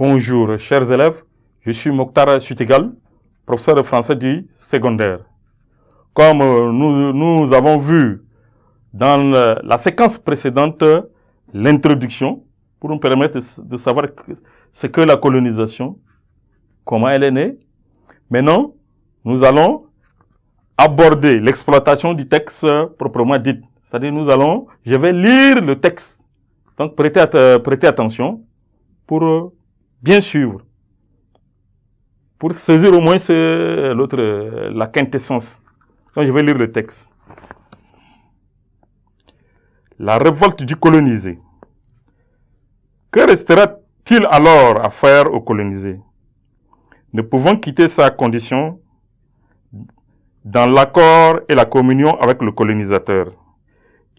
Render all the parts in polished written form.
Bonjour, chers élèves. Je suis Mokhtar Chutegal, professeur de français du secondaire. Comme nous avons vu dans la séquence précédente, l'introduction, pour nous permettre de savoir ce que la colonisation, comment elle est née. Maintenant, nous allons aborder l'exploitation du texte proprement dit. C'est-à-dire, je vais lire le texte. Donc, prêtez attention pour bien suivre, pour saisir au moins la quintessence. Donc, je vais lire le texte. La révolte du colonisé. Que restera-t-il alors à faire au colonisé? Ne pouvant quitter sa condition dans l'accord et la communion avec le colonisateur,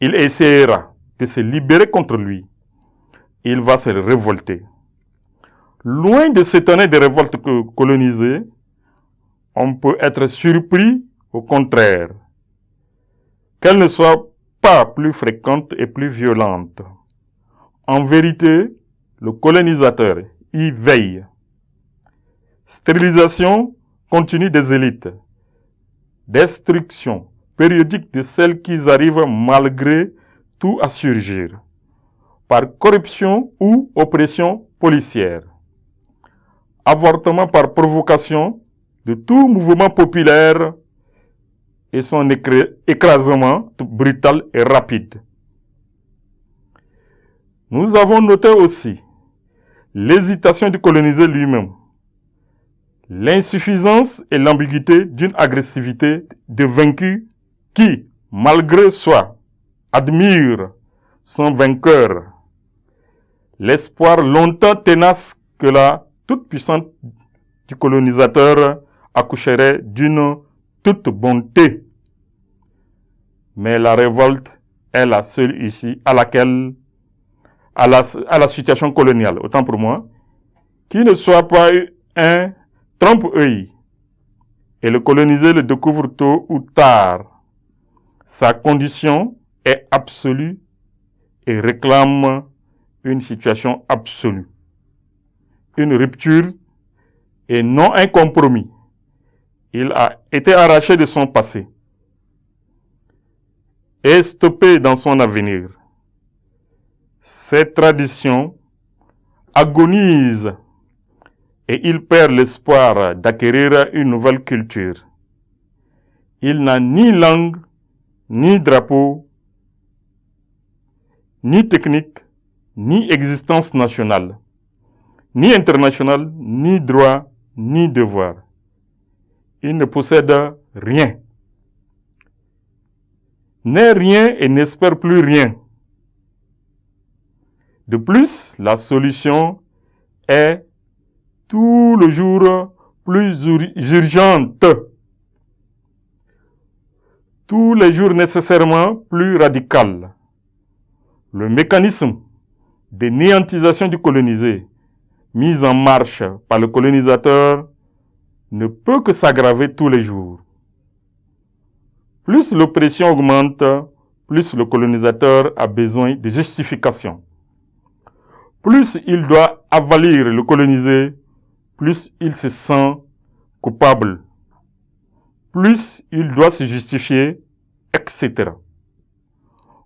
il essaiera de se libérer contre lui. Il va se révolter. Loin de s'étonner des révoltes colonisées, on peut être surpris au contraire, qu'elles ne soient pas plus fréquentes et plus violentes. En vérité, le colonisateur y veille. Stérilisation continue des élites. Destruction périodique de celles qui arrivent malgré tout à surgir, par corruption ou oppression policière. Avortement par provocation de tout mouvement populaire et son écrasement brutal et rapide. Nous avons noté aussi l'hésitation du colonisé lui-même, l'insuffisance et l'ambiguïté d'une agressivité de vaincu qui, malgré soi, admire son vainqueur, l'espoir longtemps tenace que la toute-puissance du colonisateur accoucherait d'une toute bonté. Mais la révolte est la seule issue à la situation coloniale, autant pour moi, qui ne soit pas un trompe-œil. Et le colonisé le découvre tôt ou tard. Sa condition est absolue et réclame une situation absolue. Une rupture et non un compromis. Il a été arraché de son passé et stoppé dans son avenir. Ses traditions agonisent et il perd l'espoir d'acquérir une nouvelle culture. Il n'a ni langue, ni drapeau, ni technique, ni existence nationale, ni internationale, ni droit, ni devoir. Il ne possède rien. N'est rien et n'espère plus rien. De plus, la solution est tout le jour plus urgente. Tous les jours nécessairement plus radicale. Le mécanisme de néantisation du colonisé, mis en marche par le colonisateur, ne peut que s'aggraver tous les jours. Plus l'oppression augmente, plus le colonisateur a besoin de justification. Plus il doit avalir le colonisé, plus il se sent coupable. Plus il doit se justifier, etc.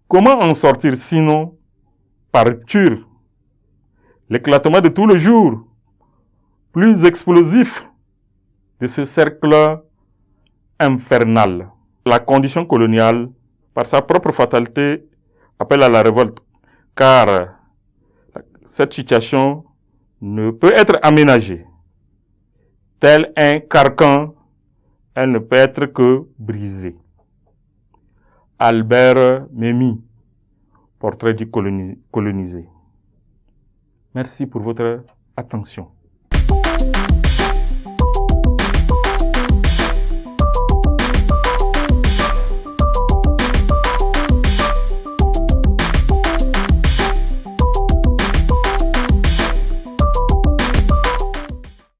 Comment en sortir sinon par rupture? L'éclatement de tout le jour, plus explosif de ce cercle infernal. La condition coloniale, par sa propre fatalité, appelle à la révolte, car cette situation ne peut être aménagée. Tel un carcan, elle ne peut être que brisée. Albert Memmi, portrait du colonisé. Merci pour votre attention.